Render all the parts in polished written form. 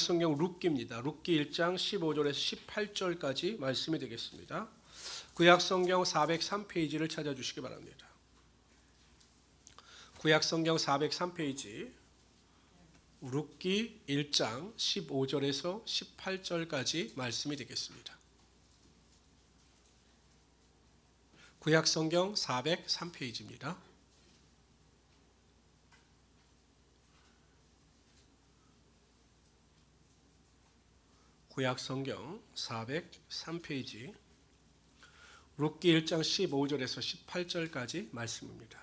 성경 룻기입니다. 룻기 1장 15절에서 18절까지 말씀이 되겠습니다. 구약 성경 403페이지를 찾아주시기 바랍니다. 구약 성경 403페이지 룻기 1장 15절에서 18절까지 말씀이 되겠습니다. 구약 성경 403페이지입니다. 구약 성경 403페이지 룻기 1장 15절에서 18절까지 말씀입니다.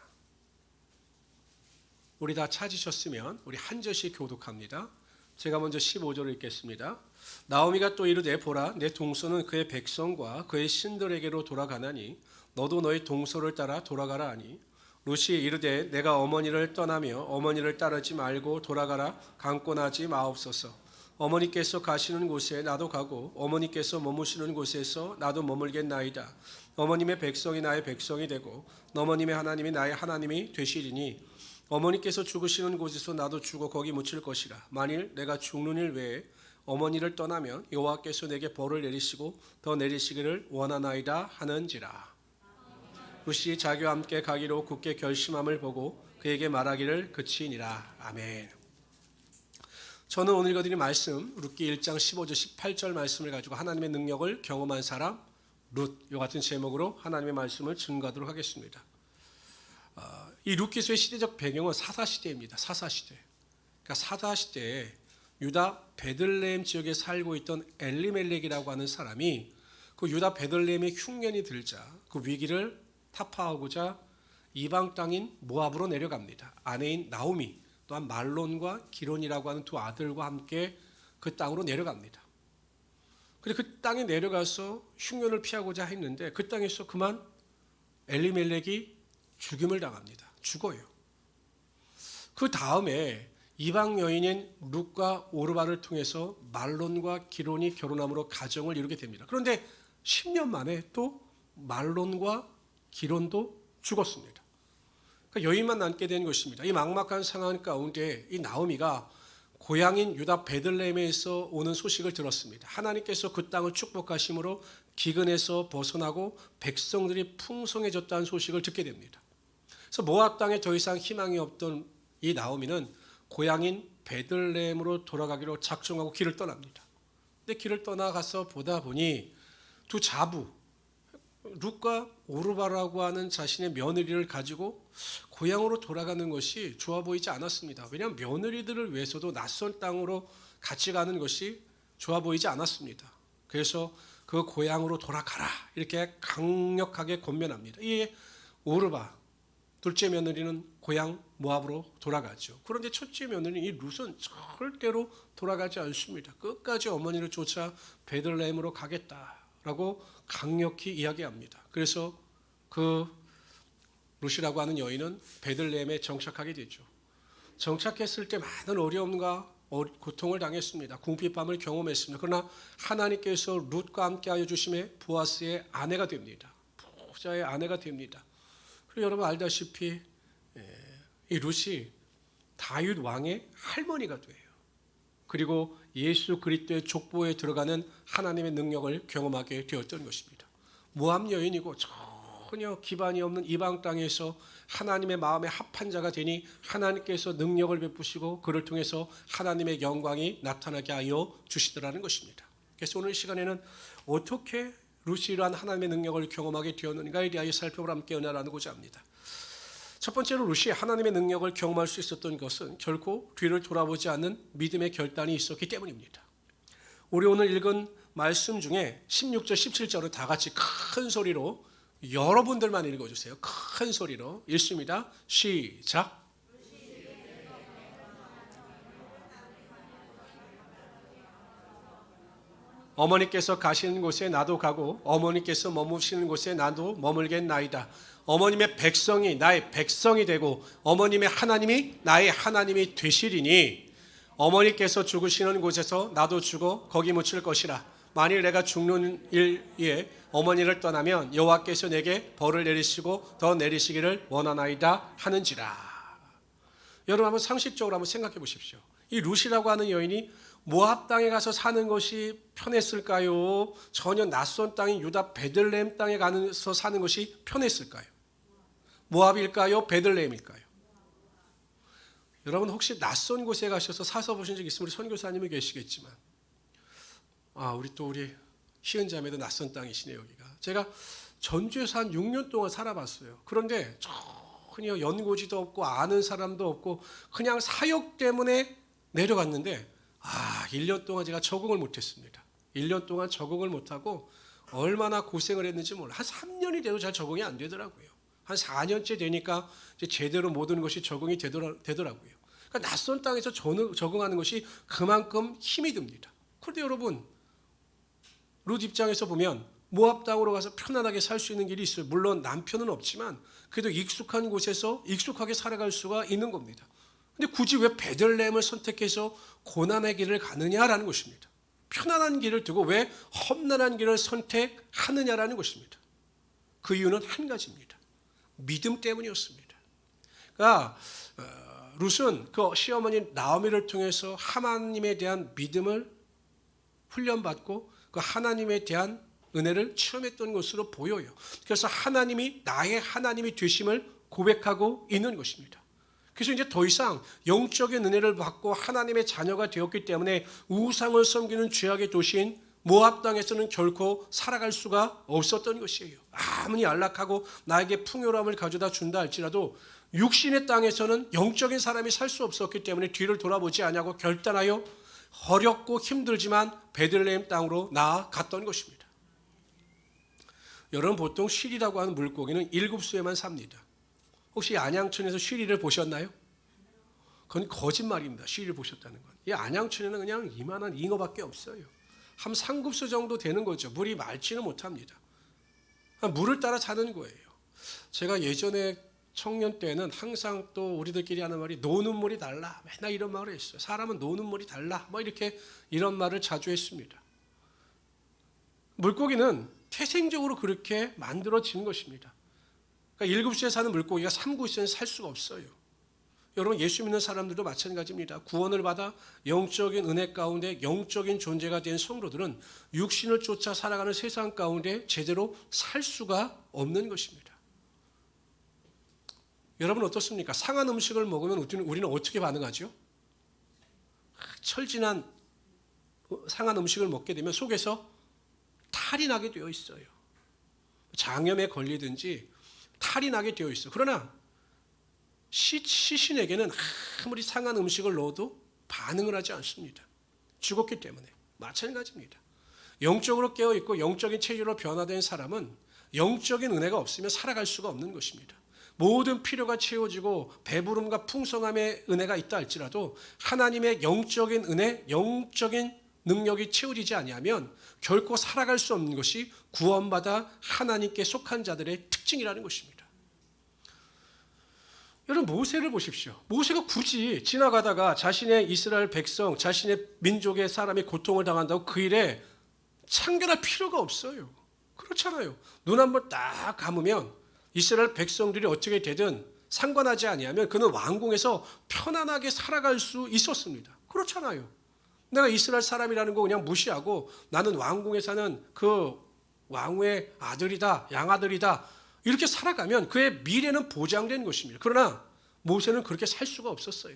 우리 다 찾으셨으면 우리 한 절씩 교독합니다. 제가 먼저 15절을 읽겠습니다. 나오미가 또 이르되 보라 내 동서는 그의 백성과 그의 신들에게로 돌아가나니 너도 너의 동서를 따라 돌아가라 하니 룻이 이르되 내가 어머니를 떠나며 어머니를 따르지 말고 돌아가라 강권하지 마옵소서. 어머니께서 가시는 곳에 나도 가고 어머니께서 머무시는 곳에서 나도 머물겠나이다. 어머님의 백성이 나의 백성이 되고 어머님의 하나님이 나의 하나님이 되시리니 어머니께서 죽으시는 곳에서 나도 죽어 거기 묻힐 것이라. 만일 내가 죽는 일 외에 어머니를 떠나면 여호와께서 내게 벌을 내리시고 더 내리시기를 원하나이다 하는지라. 룻이 자기와 함께 가기로 굳게 결심함을 보고 그에게 말하기를 그치니라. 아멘. 저는 오늘 읽어드린 말씀 룻기 1장 15절 18절 말씀을 가지고 하나님의 능력을 경험한 사람 룻 이 같은 제목으로 하나님의 말씀을 증거하도록 하겠습니다. 이 룻기서의 시대적 배경은 사사시대입니다. 사사시대. 그러니까 사사시대에 유다 베들레헴 지역에 살고 있던 엘리멜렉이라고 하는 사람이 그 유다 베들레헴의 흉년이 들자 그 위기를 타파하고자 이방 땅인 모압으로 내려갑니다. 아내인 나오미 또한 말론과 기론이라고 하는 두 아들과 함께 그 땅으로 내려갑니다. 그리고 그 땅에 내려가서 흉년을 피하고자 했는데 그 땅에서 그만 엘리멜렉이 죽임을 당합니다. 죽어요. 그 다음에 이방 여인인 룻과 오르바를 통해서 말론과 기론이 결혼함으로 가정을 이루게 됩니다. 그런데 10년 만에 또 말론과 기론도 죽었습니다. 그러니까 여인만 남게 된 것입니다. 이 막막한 상황 가운데 이 나오미가 고향인 유다 베들레헴에서 오는 소식을 들었습니다. 하나님께서 그 땅을 축복하심으로 기근에서 벗어나고 백성들이 풍성해졌다는 소식을 듣게 됩니다. 그래서 모압 땅에 더 이상 희망이 없던 이 나오미는 고향인 베들레헴으로 돌아가기로 작정하고 길을 떠납니다. 근데 길을 떠나가서 보다 보니 두 자부 룻과 오르바라고 하는 자신의 며느리를 가지고 고향으로 돌아가는 것이 좋아 보이지 않았습니다. 왜냐하면 며느리들을 위해서도 낯선 땅으로 같이 가는 것이 좋아 보이지 않았습니다. 그래서 그 고향으로 돌아가라 이렇게 강력하게 권면합니다. 이에 오르바 둘째 며느리는 고향 모압으로 돌아가죠. 그런데 첫째 며느리 이 룻은 절대로 돌아가지 않습니다. 끝까지 어머니를 쫓아 베들레헴으로 가겠다라고 강력히 이야기합니다. 그래서 그 룻이라고 하는 여인은 베들레헴에 정착하게 되죠. 정착했을 때 많은 어려움과 고통을 당했습니다. 궁핍함을 경험했습니다. 그러나 하나님께서 룻과 함께하여 주심에 보아스의 아내가 됩니다. 부자의 아내가 됩니다. 그리고 여러분 알다시피 이 룻이 다윗 왕의 할머니가 돼요. 그리고 예수 그리스도의 족보에 들어가는 하나님의 능력을 경험하게 되었던 것입니다. 모압 여인이고 전혀 기반이 없는 이방 땅에서 하나님의 마음에 합한 자가 되니 하나님께서 능력을 베푸시고 그를 통해서 하나님의 영광이 나타나게 하여 주시더라는 것입니다. 그래서 오늘 시간에는 어떻게 룻이 이러한 하나님의 능력을 경험하게 되었는가에 대하여 살펴보라 함께 은혜를 나누고자 합니다. 첫 번째로 룻이 하나님의 능력을 경험할 수 있었던 것은 결코 뒤를 돌아보지 않는 믿음의 결단이 있었기 때문입니다. 우리 오늘 읽은 말씀 중에 16절 17절을 다 같이 큰 소리로 여러분들만 읽어주세요. 큰 소리로 읽습니다. 시작. 어머니께서 가시는 곳에 나도 가고 어머니께서 머무시는 곳에 나도 머물겠나이다. 어머님의 백성이 나의 백성이 되고 어머님의 하나님이 나의 하나님이 되시리니 어머니께서 죽으시는 곳에서 나도 죽어 거기 묻힐 것이라. 만일 내가 죽는 일에 어머니를 떠나면 여호와께서 내게 벌을 내리시고 더 내리시기를 원하나이다 하는지라. 여러분 한번 상식적으로 한번 생각해 보십시오. 이 룻이라고 하는 여인이 모압 땅에 가서 사는 것이 편했을까요? 전혀 낯선 땅인 유다 베들레헴 땅에 가서 사는 것이 편했을까요? 모압일까요? 베들레헴일까요? 여러분 혹시 낯선 곳에 가셔서 사서 보신 적 있으면 우리 선교사님이 계시겠지만, 우리 희은 자매도 낯선 땅이시네요. 여기가 제가 전주에서 한 6년 동안 살아봤어요. 그런데 전혀 연고지도 없고 아는 사람도 없고 그냥 사역 때문에 내려갔는데 1년 동안 제가 적응을 못했습니다. 1년 동안 적응을 못하고 얼마나 고생을 했는지 몰라요. 한 3년이 돼도 잘 적응이 안 되더라고요. 한 4년째 되니까 이제 제대로 모든 것이 적응이 되더라고요. 그러니까 낯선 땅에서 적응하는 것이 그만큼 힘이 듭니다. 그런데 여러분, 룻 입장에서 보면 모압 땅으로 가서 편안하게 살 수 있는 길이 있어요. 물론 남편은 없지만 그래도 익숙한 곳에서 익숙하게 살아갈 수가 있는 겁니다. 근데 굳이 왜 베들레헴을 선택해서 고난의 길을 가느냐라는 것입니다. 편안한 길을 두고 왜 험난한 길을 선택하느냐라는 것입니다. 그 이유는 한 가지입니다. 믿음 때문이었습니다. 그러니까 룻은 그 시어머니 나오미를 통해서 하나님에 대한 믿음을 훈련받고 그 하나님에 대한 은혜를 체험했던 것으로 보여요. 그래서 하나님이 나의 하나님이 되심을 고백하고 있는 것입니다. 그래서 이제 더 이상 영적인 은혜를 받고 하나님의 자녀가 되었기 때문에 우상을 섬기는 죄악의 도시인 모압 땅에서는 결코 살아갈 수가 없었던 것이에요. 아무리 안락하고 나에게 풍요로움을 가져다 준다 할지라도 육신의 땅에서는 영적인 사람이 살 수 없었기 때문에 뒤를 돌아보지 않냐고 결단하여 어렵고 힘들지만 베들레헴 땅으로 나아갔던 것입니다. 여러분, 보통 쉬리라고 하는 물고기는 7수에만 삽니다. 혹시 안양천에서 쉬리를 보셨나요? 그건 거짓말입니다. 쉬리를 보셨다는 건. 이 안양천에는 그냥 이만한 잉어밖에 없어요. 한 3급수 정도 되는 거죠. 물이 맑지는 못합니다. 물을 따라 사는 거예요. 제가 예전에 청년 때는 항상 또 우리들끼리 하는 말이 노는 물이 달라. 맨날 이런 말을 했어요. 사람은 노는 물이 달라. 이렇게 이런 말을 자주 했습니다. 물고기는 태생적으로 그렇게 만들어진 것입니다. 그러니까 1급수에 사는 물고기가 3급수에는 살 수가 없어요. 여러분, 예수 믿는 사람들도 마찬가지입니다. 구원을 받아 영적인 은혜 가운데 영적인 존재가 된 성도들은 육신을 쫓아 살아가는 세상 가운데 제대로 살 수가 없는 것입니다. 여러분 어떻습니까? 상한 음식을 먹으면 우리는 어떻게 반응하죠? 철진한 상한 음식을 먹게 되면 속에서 탈이 나게 되어 있어요. 장염에 걸리든지 탈이 나게 되어 있어요. 그러나 시신에게는 아무리 상한 음식을 넣어도 반응을 하지 않습니다. 죽었기 때문에. 마찬가지입니다. 영적으로 깨어있고 영적인 체질로 변화된 사람은 영적인 은혜가 없으면 살아갈 수가 없는 것입니다. 모든 필요가 채워지고 배부름과 풍성함의 은혜가 있다 할지라도 하나님의 영적인 은혜, 영적인 능력이 채워지지 아니하면 결코 살아갈 수 없는 것이 구원받아 하나님께 속한 자들의 특징이라는 것입니다. 여러분, 모세를 보십시오. 모세가 굳이 지나가다가 자신의 이스라엘 백성, 자신의 민족의 사람이 고통을 당한다고 그 일에 참견할 필요가 없어요. 그렇잖아요. 눈 한번 딱 감으면 이스라엘 백성들이 어떻게 되든 상관하지 아니하면 그는 왕궁에서 편안하게 살아갈 수 있었습니다. 그렇잖아요. 내가 이스라엘 사람이라는 거 그냥 무시하고 나는 왕궁에 사는 그 왕의 아들이다, 양아들이다 이렇게 살아가면 그의 미래는 보장된 것입니다. 그러나 모세는 그렇게 살 수가 없었어요.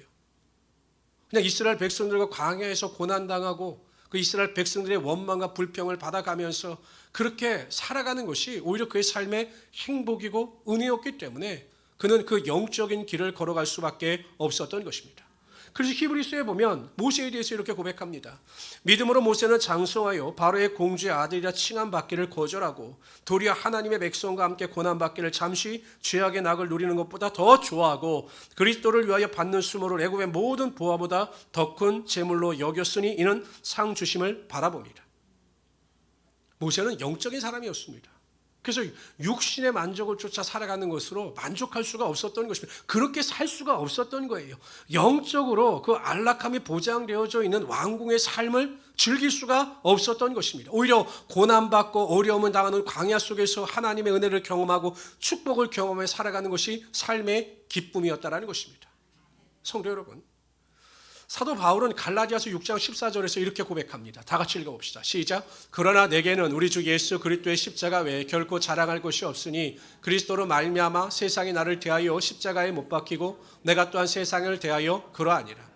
그냥 이스라엘 백성들과 광야에서 고난당하고 그 이스라엘 백성들의 원망과 불평을 받아가면서 그렇게 살아가는 것이 오히려 그의 삶의 행복이고 은혜였기 때문에 그는 그 영적인 길을 걸어갈 수밖에 없었던 것입니다. 그래서 히브리서에 보면 모세에 대해서 이렇게 고백합니다. 믿음으로 모세는 장성하여 바로의 공주의 아들이라 칭함받기를 거절하고 도리어 하나님의 백성과 함께 고난받기를 잠시 죄악의 낙을 누리는 것보다 더 좋아하고 그리스도를 위하여 받는 수모를 애굽의 모든 보화보다 더 큰 재물로 여겼으니 이는 상 주심을 바라봅니다. 모세는 영적인 사람이었습니다. 그래서 육신의 만족을 쫓아 살아가는 것으로 만족할 수가 없었던 것입니다. 그렇게 살 수가 없었던 거예요. 영적으로 그 안락함이 보장되어져 있는 왕궁의 삶을 즐길 수가 없었던 것입니다. 오히려 고난받고 어려움을 당하는 광야 속에서 하나님의 은혜를 경험하고 축복을 경험해 살아가는 것이 삶의 기쁨이었다라는 것입니다. 성도 여러분, 사도 바울은 갈라디아서 6장 14절에서 이렇게 고백합니다. 다 같이 읽어봅시다. 시작. 그러나 내게는 우리 주 예수 그리스도의 십자가 외에 결코 자랑할 것이 없으니 그리스도로 말미암아 세상이 나를 대하여 십자가에 못 박히고 내가 또한 세상을 대하여 그러하니라.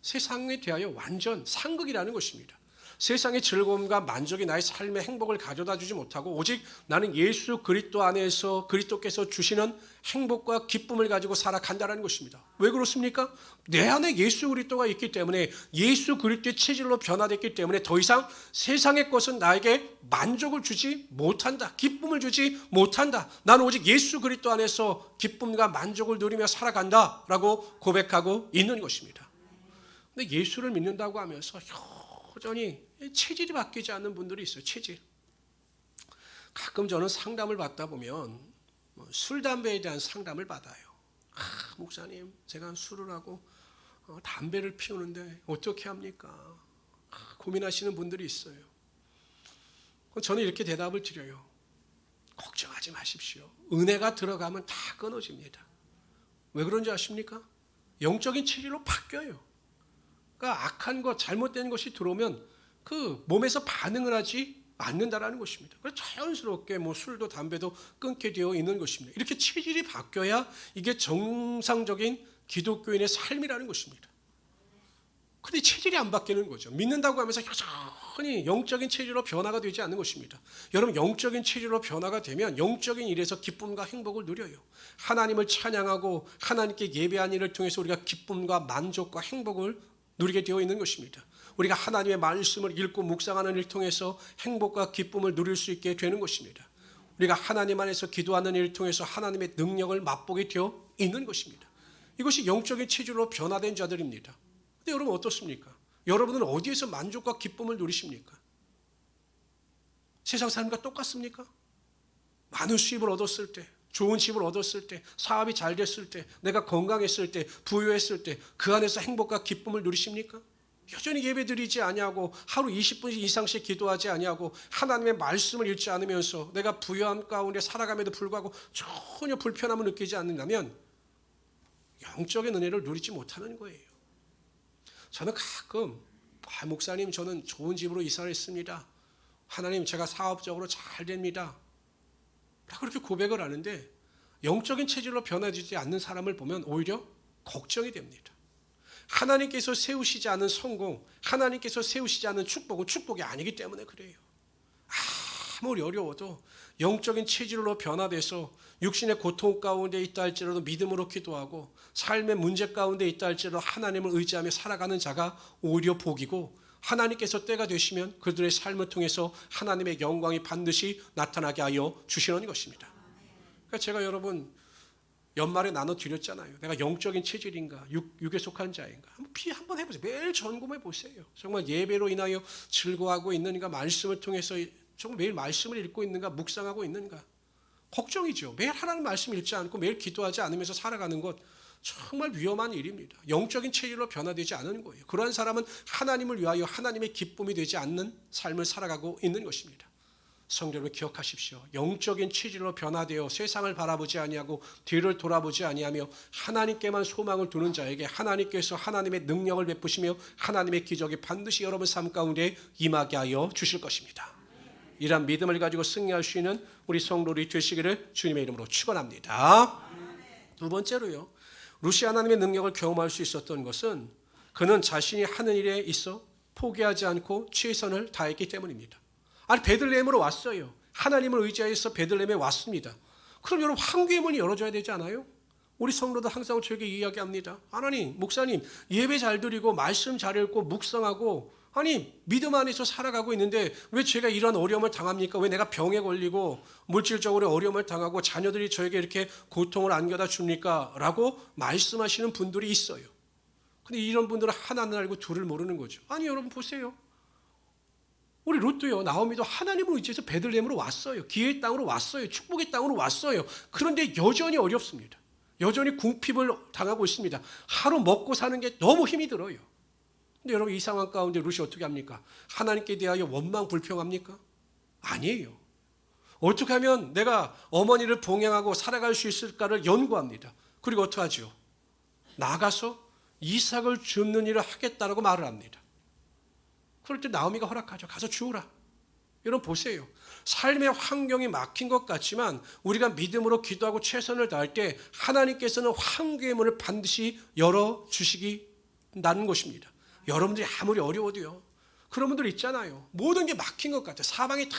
세상에 대하여 완전 상극이라는 것입니다. 세상의 즐거움과 만족이 나의 삶의 행복을 가져다 주지 못하고 오직 나는 예수 그리스도 안에서 그리스도께서 주시는 행복과 기쁨을 가지고 살아간다는 것입니다. 왜 그렇습니까? 내 안에 예수 그리스도가 있기 때문에 예수 그리스도의 체질로 변화됐기 때문에 더 이상 세상의 것은 나에게 만족을 주지 못한다. 기쁨을 주지 못한다. 나는 오직 예수 그리스도 안에서 기쁨과 만족을 누리며 살아간다라고 고백하고 있는 것입니다. 근데 예수를 믿는다고 하면서 여전히 체질이 바뀌지 않는 분들이 있어요. 체질. 가끔 저는 상담을 받다 보면 술, 담배에 대한 상담을 받아요. 목사님, 제가 술을 하고 담배를 피우는데 어떻게 합니까? 고민하시는 분들이 있어요. 저는 이렇게 대답을 드려요. 걱정하지 마십시오. 은혜가 들어가면 다 끊어집니다. 왜 그런지 아십니까? 영적인 체질로 바뀌어요. 그러니까 악한 것, 잘못된 것이 들어오면 그 몸에서 반응을 하지 않는다라는 것입니다. 그래서 자연스럽게 술도 담배도 끊게 되어 있는 것입니다. 이렇게 체질이 바뀌어야 이게 정상적인 기독교인의 삶이라는 것입니다. 근데 체질이 안 바뀌는 거죠. 믿는다고 하면서 여전히 영적인 체질로 변화가 되지 않는 것입니다. 여러분, 영적인 체질로 변화가 되면 영적인 일에서 기쁨과 행복을 누려요. 하나님을 찬양하고 하나님께 예배한 일을 통해서 우리가 기쁨과 만족과 행복을 누리게 되어 있는 것입니다. 우리가 하나님의 말씀을 읽고 묵상하는 일을 통해서 행복과 기쁨을 누릴 수 있게 되는 것입니다. 우리가 하나님 안에서 기도하는 일을 통해서 하나님의 능력을 맛보게 되어 있는 것입니다. 이것이 영적인 체질로 변화된 자들입니다. 근데 여러분 어떻습니까? 여러분은 어디에서 만족과 기쁨을 누리십니까? 세상 사람과 똑같습니까? 많은 수입을 얻었을 때, 좋은 집을 얻었을 때, 사업이 잘 됐을 때, 내가 건강했을 때, 부유했을 때 그 안에서 행복과 기쁨을 누리십니까? 여전히 예배드리지 아니하고 하루 20분 이상씩 기도하지 아니하고 하나님의 말씀을 읽지 않으면서 내가 부유함 가운데 살아감에도 불구하고 전혀 불편함을 느끼지 않는다면 영적인 은혜를 누리지 못하는 거예요. 저는 가끔 목사님, 저는 좋은 집으로 이사를 했습니다. 하나님, 제가 사업적으로 잘 됩니다. 그렇게 고백을 하는데 영적인 체질로 변화되지 않는 사람을 보면 오히려 걱정이 됩니다. 하나님께서 세우시지 않은 성공, 하나님께서 세우시지 않은 축복은 축복이 아니기 때문에 그래요. 아무리 어려워도 영적인 체질로 변화돼서 육신의 고통 가운데 있다 할지라도 믿음으로 기도하고 삶의 문제 가운데 있다 할지라도 하나님을 의지하며 살아가는 자가 오히려 복이고, 하나님께서 때가 되시면 그들의 삶을 통해서 하나님의 영광이 반드시 나타나게 하여 주시는 것입니다. 그러니까 제가 여러분 연말에 나눠드렸잖아요. 내가 영적인 체질인가, 육에 속한 자인가. 한번 해보세요. 매일 점검해 보세요. 정말 예배로 인하여 즐거워하고 있는가, 말씀을 통해서 정말 매일 말씀을 읽고 있는가, 묵상하고 있는가. 걱정이죠. 매일 하나님 말씀 읽지 않고 매일 기도하지 않으면서 살아가는 것 정말 위험한 일입니다. 영적인 체질로 변화되지 않은 거예요. 그러한 사람은 하나님을 위하여 하나님의 기쁨이 되지 않는 삶을 살아가고 있는 것입니다. 성도 여러분, 기억하십시오. 영적인 체질로 변화되어 세상을 바라보지 아니하고 뒤를 돌아보지 아니하며 하나님께만 소망을 두는 자에게 하나님께서 하나님의 능력을 베푸시며 하나님의 기적이 반드시 여러분 삶 가운데 임하게 하여 주실 것입니다. 이러한 믿음을 가지고 승리할 수 있는 우리 성도들이 되시기를 주님의 이름으로 축원합니다. 두 번째로요, 루시 하나님의 능력을 경험할 수 있었던 것은 그는 자신이 하는 일에 있어 포기하지 않고 최선을 다했기 때문입니다. 아니, 베들레헴으로 왔어요. 하나님을 의지해서 베들레헴에 왔습니다. 그럼 여러분, 황구의 문이 열어줘야 되지 않아요? 우리 성도들 항상 저에게 이야기합니다. 하나님, 목사님, 예배 잘 드리고 말씀 잘 읽고 묵상하고 믿음 안에서 살아가고 있는데 왜 제가 이런 어려움을 당합니까? 왜 내가 병에 걸리고 물질적으로 어려움을 당하고 자녀들이 저에게 이렇게 고통을 안겨다 줍니까? 라고 말씀하시는 분들이 있어요. 근데 이런 분들은 하나는 알고 둘을 모르는 거죠. 아니, 여러분 보세요. 우리 롯도요, 나오미도 하나님을 의지해서 베들레헴으로 왔어요. 기회의 땅으로 왔어요. 축복의 땅으로 왔어요. 그런데 여전히 어렵습니다. 여전히 궁핍을 당하고 있습니다. 하루 먹고 사는 게 너무 힘이 들어요. 근데 여러분, 이 상황 가운데 롯이 어떻게 합니까? 하나님께 대하여 원망 불평합니까? 아니에요. 어떻게 하면 내가 어머니를 봉양하고 살아갈 수 있을까를 연구합니다. 그리고 어떻게 하죠? 나가서 이삭을 줍는 일을 하겠다라고 말을 합니다. 그럴 때 나오미가 허락하죠. 가서 주우라. 여러분 보세요. 삶의 환경이 막힌 것 같지만 우리가 믿음으로 기도하고 최선을 다할 때 하나님께서는 환경의 문을 반드시 열어주시기라는 것입니다. 여러분들이 아무리 어려워도요. 그런 분들 있잖아요. 모든 게 막힌 것 같아요. 사방이 다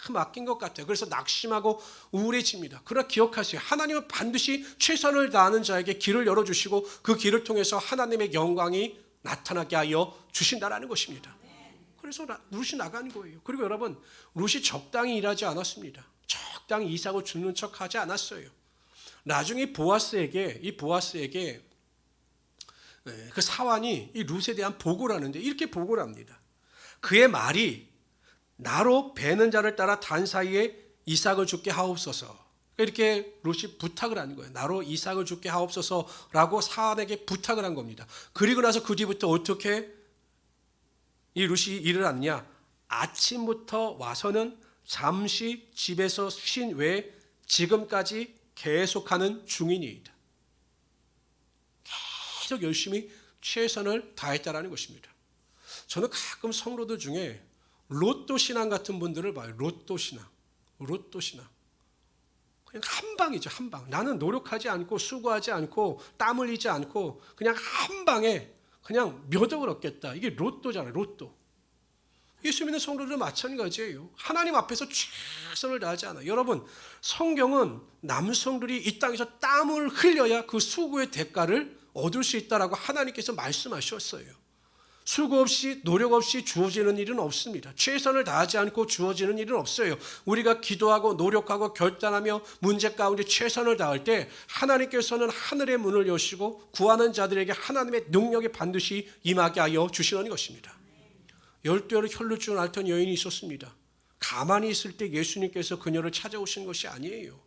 막힌 것 같아요. 그래서 낙심하고 우울해집니다. 그러나 기억하세요. 하나님은 반드시 최선을 다하는 자에게 길을 열어주시고 그 길을 통해서 하나님의 영광이 나타나게 하여 주신다라는 것입니다. 그래서 룻이 나간 거예요. 그리고 여러분, 룻이 적당히 일하지 않았습니다. 적당히 이삭을 줍는 척하지 않았어요. 나중에 이 보아스에게 그 사환이 이 룻에 대한 보고를 하는데 이렇게 보고를 합니다. 그의 말이 나로 베는 자를 따라 단 사이에 이삭을 죽게 하옵소서. 이렇게 룻이 부탁을 하는 거예요. 나로 이삭을 죽게 하옵소서라고 사환에게 부탁을 한 겁니다. 그리고 나서 그 뒤부터 어떻게 이 룻이 일을 하느냐? 아침부터 와서는 잠시 집에서 쉰 외에 지금까지 계속하는 중이니이다. 계속 열심히 최선을 다했다라는 것입니다. 저는 가끔 성도들 중에 로또 신앙 같은 분들을 봐요. 로또 신앙. 그냥 한 방이죠, 한 방. 나는 노력하지 않고 수고하지 않고 땀 흘리지 않고 그냥 한 방에 그냥 몇 억을 얻겠다. 이게 로또잖아요, 로또. 예수 믿는 성도들은 마찬가지예요. 하나님 앞에서 최선을 다하지 않아요. 여러분, 성경은 남성들이 이 땅에서 땀을 흘려야 그 수고의 대가를 얻을 수 있다라고 하나님께서 말씀하셨어요. 수고 없이 노력 없이 주어지는 일은 없습니다. 최선을 다하지 않고 주어지는 일은 없어요. 우리가 기도하고 노력하고 결단하며 문제 가운데 최선을 다할 때 하나님께서는 하늘의 문을 여시고 구하는 자들에게 하나님의 능력이 반드시 임하게 하여 주시는 것입니다. 12여로 혈루증을 앓던 여인이 있었습니다. 가만히 있을 때 예수님께서 그녀를 찾아오신 것이 아니에요.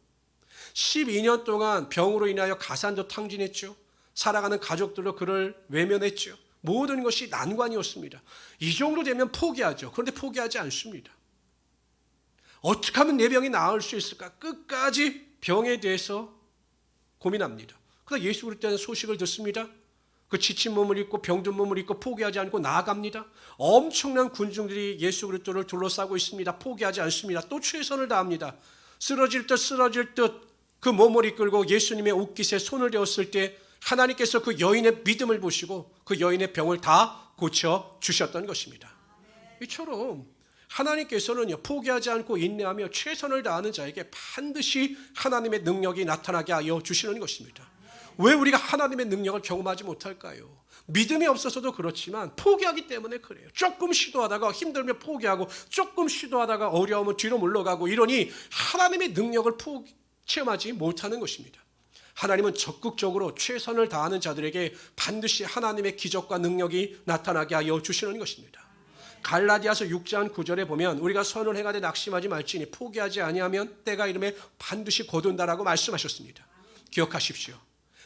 12년 동안 병으로 인하여 가산도 탕진했죠. 살아가는 가족들로 그를 외면했죠. 모든 것이 난관이었습니다. 이 정도 되면 포기하죠. 그런데 포기하지 않습니다. 어떻게 하면 내 병이 나을 수 있을까? 끝까지 병에 대해서 고민합니다. 그러다 예수 그리스도의 소식을 듣습니다. 그 지친 몸을 입고 병든 몸을 입고 포기하지 않고 나아갑니다. 엄청난 군중들이 예수 그리스도를 둘러싸고 있습니다. 포기하지 않습니다. 또 최선을 다합니다. 쓰러질 듯 그 몸을 이끌고 예수님의 옷깃에 손을 대었을 때 하나님께서 그 여인의 믿음을 보시고 그 여인의 병을 다 고쳐 주셨던 것입니다. 이처럼 하나님께서는 포기하지 않고 인내하며 최선을 다하는 자에게 반드시 하나님의 능력이 나타나게 하여 주시는 것입니다. 왜 우리가 하나님의 능력을 경험하지 못할까요? 믿음이 없어서도 그렇지만 포기하기 때문에 그래요. 조금 시도하다가 힘들면 포기하고 조금 시도하다가 어려우면 뒤로 물러가고 이러니 하나님의 능력을 체험하지 못하는 것입니다. 하나님은 적극적으로 최선을 다하는 자들에게 반드시 하나님의 기적과 능력이 나타나게 하여 주시는 것입니다. 갈라디아서 6장 9절에 보면 우리가 선을 행하되 낙심하지 말지니 포기하지 아니하면 때가 이르매 반드시 거둔다라고 말씀하셨습니다. 기억하십시오.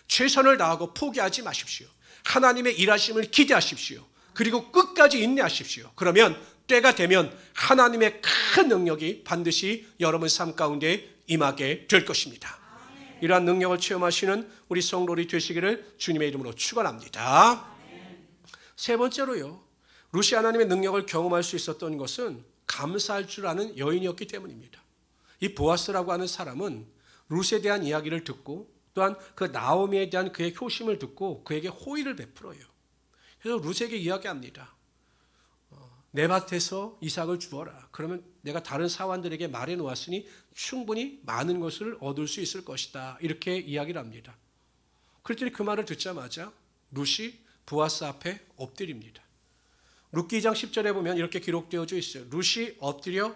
최선을 다하고 포기하지 마십시오. 하나님의 일하심을 기대하십시오. 그리고 끝까지 인내하십시오. 그러면 때가 되면 하나님의 큰 능력이 반드시 여러분 삶 가운데 임하게 될 것입니다. 이러한 능력을 체험하시는 우리 성도들이 되시기를 주님의 이름으로 축원합니다. 세 번째로요. 룻이 하나님의 능력을 경험할 수 있었던 것은 감사할 줄 아는 여인이었기 때문입니다. 이 보아스라고 하는 사람은 룻에 대한 이야기를 듣고 또한 그 나오미에 대한 그의 효심을 듣고 그에게 호의를 베풀어요. 그래서 룻에게 이야기합니다. 내 밭에서 이삭을 주어라. 그러면 내가 다른 사환들에게 말해 놓았으니 충분히 많은 것을 얻을 수 있을 것이다. 이렇게 이야기를 합니다. 그랬더니 그 말을 듣자마자 룻이 보아스 앞에 엎드립니다. 룻기 2장 10절에 보면 이렇게 기록되어져 있어요. 룻이 엎드려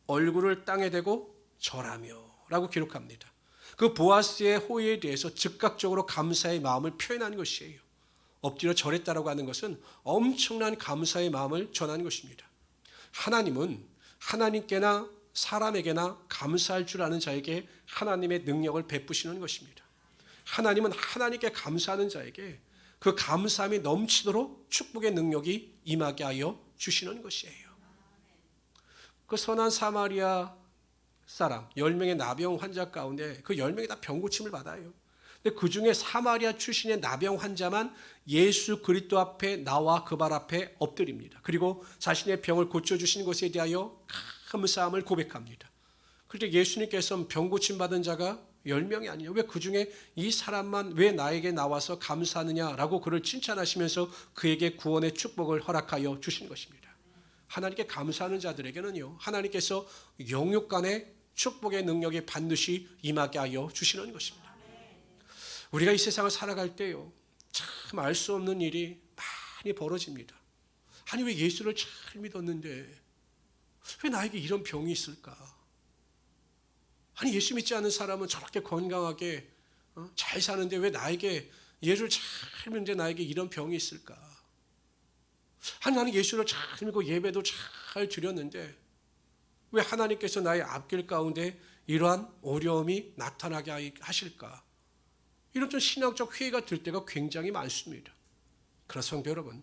얼굴을 땅에 대고 절하며 라고 기록합니다. 그 보아스의 호의에 대해서 즉각적으로 감사의 마음을 표현하는 것이에요. 엎드려 절했다라고 하는 것은 엄청난 감사의 마음을 전하는 것입니다. 하나님은 하나님께나 사람에게나 감사할 줄 아는 자에게 하나님의 능력을 베푸시는 것입니다. 하나님은 하나님께 감사하는 자에게 그 감사함이 넘치도록 축복의 능력이 임하게 하여 주시는 것이에요. 그 선한 사마리아 사람 10명의 나병 환자 가운데 그 10명이 다 병고침을 받아요. 근데 그 중에 사마리아 출신의 나병 환자만 예수 그리스도 앞에 나와 그 발 앞에 엎드립니다. 그리고 자신의 병을 고쳐주신 것에 대하여 감사함을 고백합니다. 그런데 예수님께서는 병 고침 받은 자가 10명이 아니냐, 왜 그 중에 이 사람만 왜 나에게 나와서 감사하느냐라고 그를 칭찬하시면서 그에게 구원의 축복을 허락하여 주신 것입니다. 하나님께 감사하는 자들에게는요, 하나님께서 영육 간의 축복의 능력이 반드시 임하게 하여 주시는 것입니다. 우리가 이 세상을 살아갈 때요, 참 알 수 없는 일이 많이 벌어집니다. 아니, 왜 예수를 잘 믿었는데 왜 나에게 이런 병이 있을까? 아니, 예수 믿지 않은 사람은 저렇게 건강하게 잘 사는데 왜 나에게, 예수를 잘 믿는데 나에게 이런 병이 있을까? 아니, 나는 예수를 잘 믿고 예배도 잘 드렸는데 왜 하나님께서 나의 앞길 가운데 이러한 어려움이 나타나게 하실까? 이런 좀 신앙적 회의가 들 때가 굉장히 많습니다. 그러나 성도 여러분,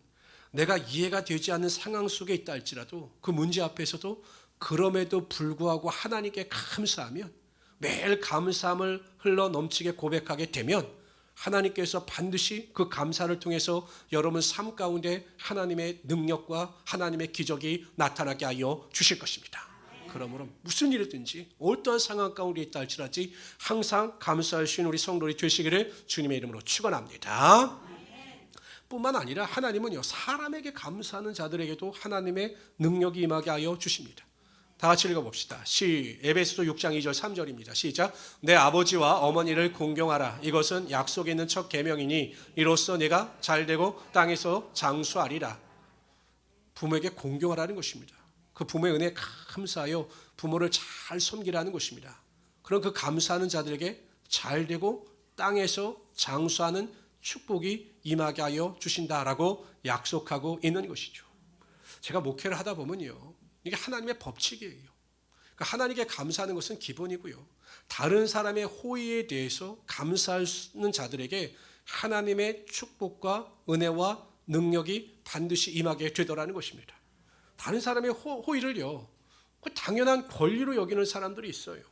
내가 이해가 되지 않는 상황 속에 있다 할지라도 그 문제 앞에서도 그럼에도 불구하고 하나님께 감사하면, 매일 감사함을 흘러 넘치게 고백하게 되면 하나님께서 반드시 그 감사를 통해서 여러분 삶 가운데 하나님의 능력과 하나님의 기적이 나타나게 하여 주실 것입니다. 그러므로 무슨 일이든지 어떠한 상황 가운데 있다 할지라도 항상 감사할 수 있는 우리 성도들이 되시기를 주님의 이름으로 축원합니다. 뿐만 아니라 하나님은요, 사람에게 감사하는 자들에게도 하나님의 능력이 임하게 하여 주십니다. 다 같이 읽어봅시다. 에베소서 6장 2절 3절입니다. 시작. 내 아버지와 어머니를 공경하라. 이것은 약속에 있는 첫 계명이니 이로써 내가 잘되고 땅에서 장수하리라. 부모에게 공경하라는 것입니다. 그 부모의 은혜에 감사하여 부모를 잘 섬기라는 것입니다. 그럼 그 감사하는 자들에게 잘되고 땅에서 장수하는 축복이 임하게 하여 주신다라고 약속하고 있는 것이죠. 제가 목회를 하다 보면요, 이게 하나님의 법칙이에요. 그러니까 하나님께 감사하는 것은 기본이고요, 다른 사람의 호의에 대해서 감사하는 자들에게 하나님의 축복과 은혜와 능력이 반드시 임하게 되더라는 것입니다. 다른 사람의 호의를요, 당연한 권리로 여기는 사람들이 있어요.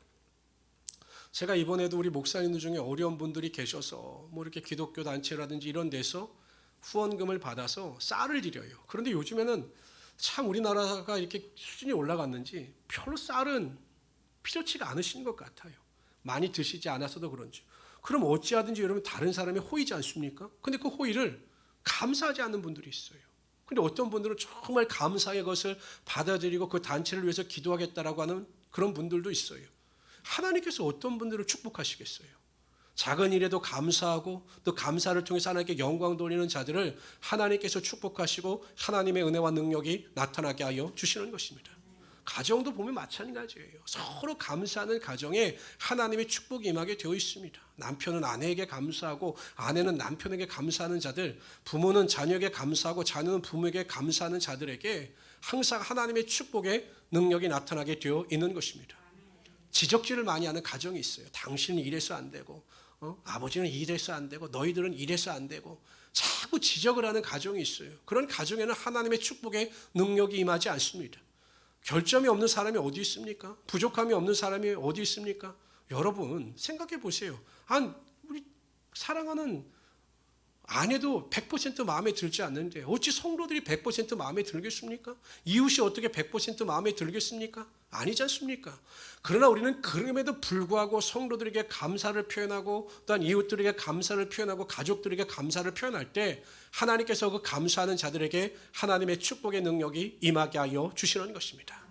제가 이번에도 우리 목사님들 중에 어려운 분들이 계셔서 뭐 이렇게 기독교 단체라든지 이런 데서 후원금을 받아서 쌀을 드려요. 그런데 요즘에는 참 우리나라가 이렇게 수준이 올라갔는지 별로 쌀은 필요치가 않으신 것 같아요. 많이 드시지 않아서도 그런지. 그럼 어찌하든지 여러분 다른 사람의 호의지 않습니까? 근데 그 호의를 감사하지 않는 분들이 있어요. 근데 어떤 분들은 정말 감사의 것을 받아들이고 그 단체를 위해서 기도하겠다라고 하는 그런 분들도 있어요. 하나님께서 어떤 분들을 축복하시겠어요? 작은 일에도 감사하고 또 감사를 통해서 하나님께 영광 돌리는 자들을 하나님께서 축복하시고 하나님의 은혜와 능력이 나타나게 하여 주시는 것입니다. 가정도 보면 마찬가지예요. 서로 감사하는 가정에 하나님의 축복이 임하게 되어 있습니다. 남편은 아내에게 감사하고 아내는 남편에게 감사하는 자들, 부모는 자녀에게 감사하고 자녀는 부모에게 감사하는 자들에게 항상 하나님의 축복의 능력이 나타나게 되어 있는 것입니다. 지적질을 많이 하는 가정이 있어요. 당신은 이래서 안 되고 아버지는 이래서 안 되고 너희들은 이래서 안 되고 자꾸 지적을 하는 가정이 있어요. 그런 가정에는 하나님의 축복의 능력이 임하지 않습니다. 결점이 없는 사람이 어디 있습니까? 부족함이 없는 사람이 어디 있습니까? 여러분 생각해 보세요. 우리 사랑하는 아내도 100% 마음에 들지 않는데 어찌 성도들이 100% 마음에 들겠습니까? 이웃이 어떻게 100% 마음에 들겠습니까? 아니지 않습니까? 그러나 우리는 그럼에도 불구하고 성도들에게 감사를 표현하고 또한 이웃들에게 감사를 표현하고 가족들에게 감사를 표현할 때 하나님께서 그 감사하는 자들에게 하나님의 축복의 능력이 임하게 하여 주시는 것입니다.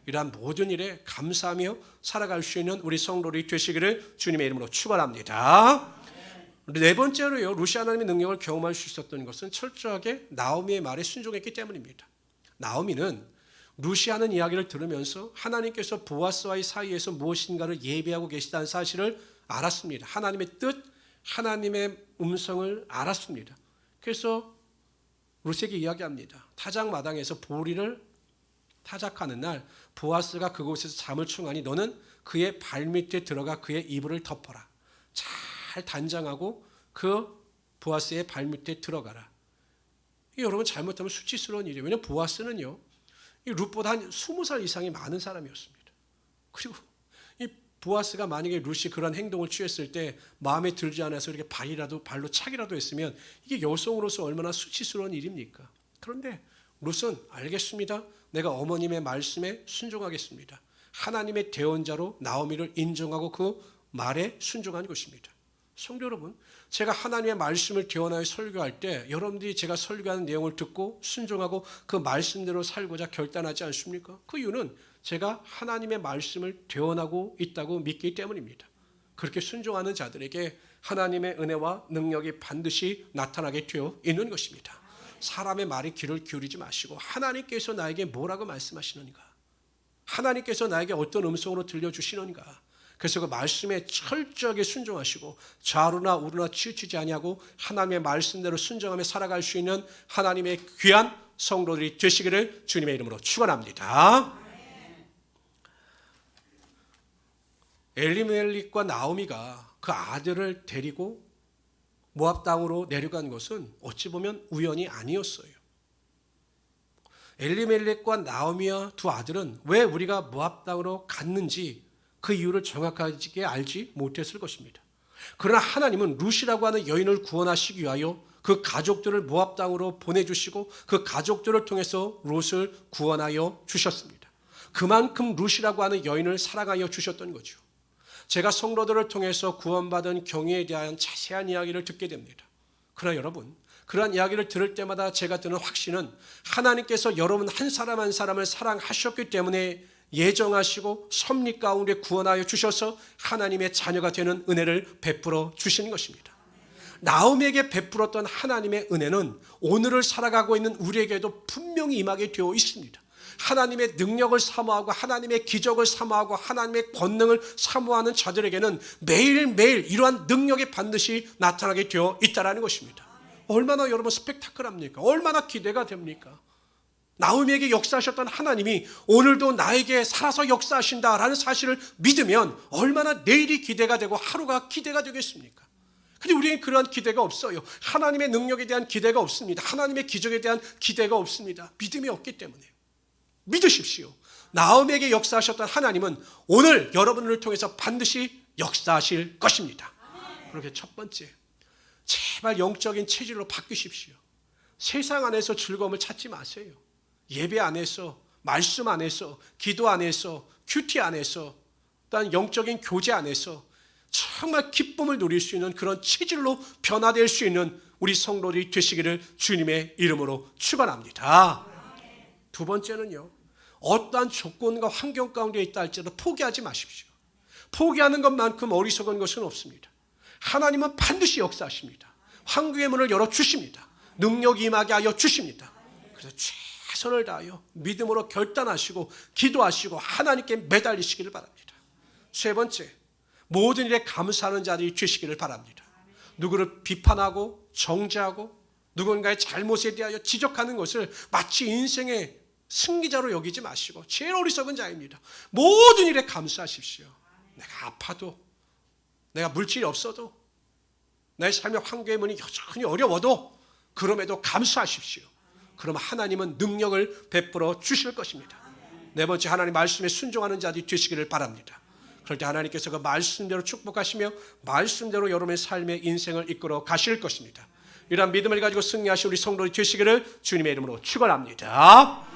이러한 모든 일에 감사하며 살아갈 수 있는 우리 성도들이 되시기를 주님의 이름으로 축원합니다. 네 번째로요, 루시 하나님의 능력을 경험할 수 있었던 것은 철저하게 나오미의 말에 순종했기 때문입니다. 나오미는 루시하는 이야기를 들으면서 하나님께서 보아스와의 사이에서 무엇인가를 예비하고 계시다는 사실을 알았습니다. 하나님의 뜻, 하나님의 음성을 알았습니다. 그래서 루시에게 이야기합니다. 타작마당에서 보리를 타작하는 날 보아스가 그곳에서 잠을 청하니 너는 그의 발밑에 들어가 그의 이불을 덮어라. 잘 단장하고 그 보아스의 발밑에 들어가라. 여러분 잘못하면 수치스러운 일이에요. 왜냐하면 보아스는요, 이 룻보다 한 20살 이상이 많은 사람이었습니다. 그리고 이 보아스가 만약에 룻이 그런 행동을 취했을 때 마음에 들지 않아서 이렇게 발로 차기라도 했으면 이게 여성으로서 얼마나 수치스러운 일입니까? 그런데 룻은 알겠습니다. 내가 어머님의 말씀에 순종하겠습니다. 하나님의 대언자로 나오미를 인정하고 그 말에 순종한 것입니다. 성도 여러분, 제가 하나님의 말씀을 대언하여 설교할 때 여러분들이 제가 설교하는 내용을 듣고 순종하고 그 말씀대로 살고자 결단하지 않습니까? 그 이유는 제가 하나님의 말씀을 대언하고 있다고 믿기 때문입니다. 그렇게 순종하는 자들에게 하나님의 은혜와 능력이 반드시 나타나게 되어 있는 것입니다. 사람의 말에 귀를 기울이지 마시고 하나님께서 나에게 뭐라고 말씀하시는가? 하나님께서 나에게 어떤 음성으로 들려주시는가? 그래서 그 말씀에 철저하게 순종하시고 좌우나 우르나 치우치지 아니하고 하나님의 말씀대로 순종하며 살아갈 수 있는 하나님의 귀한 성도들이 되시기를 주님의 이름으로 축원합니다. 엘리멜렉과 나오미가 그 아들을 데리고 모압 땅으로 내려간 것은 어찌 보면 우연이 아니었어요. 엘리멜렉과 나오미와 두 아들은 왜 우리가 모압 땅으로 갔는지 그 이유를 정확하게 알지 못했을 것입니다. 그러나 하나님은 룻이라고 하는 여인을 구원하시기 위하여 그 가족들을 모압 땅으로 보내주시고 그 가족들을 통해서 룻을 구원하여 주셨습니다. 그만큼 룻이라고 하는 여인을 사랑하여 주셨던 거죠. 제가 성도들을 통해서 구원받은 경위에 대한 자세한 이야기를 듣게 됩니다. 그러나 여러분, 그러한 이야기를 들을 때마다 제가 드는 확신은 하나님께서 여러분 한 사람 한 사람을 사랑하셨기 때문에 예정하시고 섭리 가운데 구원하여 주셔서 하나님의 자녀가 되는 은혜를 베풀어 주시는 것입니다. 나오미에게 베풀었던 하나님의 은혜는 오늘을 살아가고 있는 우리에게도 분명히 임하게 되어 있습니다. 하나님의 능력을 사모하고 하나님의 기적을 사모하고 하나님의 권능을 사모하는 자들에게는 매일매일 이러한 능력이 반드시 나타나게 되어 있다는 것입니다. 얼마나 여러분 스펙타클합니까? 얼마나 기대가 됩니까? 나오미에게 역사하셨던 하나님이 오늘도 나에게 살아서 역사하신다라는 사실을 믿으면 얼마나 내일이 기대가 되고 하루가 기대가 되겠습니까? 근데 우리에게 그러한 기대가 없어요. 하나님의 능력에 대한 기대가 없습니다. 하나님의 기적에 대한 기대가 없습니다. 믿음이 없기 때문에. 믿으십시오. 나오미에게 역사하셨던 하나님은 오늘 여러분을 통해서 반드시 역사하실 것입니다. 그렇게 첫 번째, 제발 영적인 체질로 바뀌십시오. 세상 안에서 즐거움을 찾지 마세요. 예배 안에서, 말씀 안에서, 기도 안에서, 큐티 안에서, 또한 영적인 교제 안에서 정말 기쁨을 누릴 수 있는 그런 체질로 변화될 수 있는 우리 성도들이 되시기를 주님의 이름으로 축원합니다. 두 번째는요, 어떠한 조건과 환경 가운데 있다 할지라도 포기하지 마십시오. 포기하는 것만큼 어리석은 것은 없습니다. 하나님은 반드시 역사하십니다. 황구의 문을 열어주십니다. 능력이 임하게 하여 주십니다. 그래서 최선을 다하여 믿음으로 결단하시고 기도하시고 하나님께 매달리시기를 바랍니다. 세 번째, 모든 일에 감사하는 자들이 되시기를 바랍니다. 누구를 비판하고 정죄하고 누군가의 잘못에 대하여 지적하는 것을 마치 인생의 승리자로 여기지 마시고 제일 어리석은 자입니다. 모든 일에 감사하십시오. 내가 아파도, 내가 물질이 없어도, 나의 삶의 환경의 문이 여전히 어려워도 그럼에도 감사하십시오. 그럼 하나님은 능력을 베풀어 주실 것입니다. 네 번째, 하나님 말씀에 순종하는 자들이 되시기를 바랍니다. 그럴 때 하나님께서 그 말씀대로 축복하시며 말씀대로 여러분의 삶의 인생을 이끌어 가실 것입니다. 이러한 믿음을 가지고 승리하신 우리 성도들이 되시기를 주님의 이름으로 축원합니다.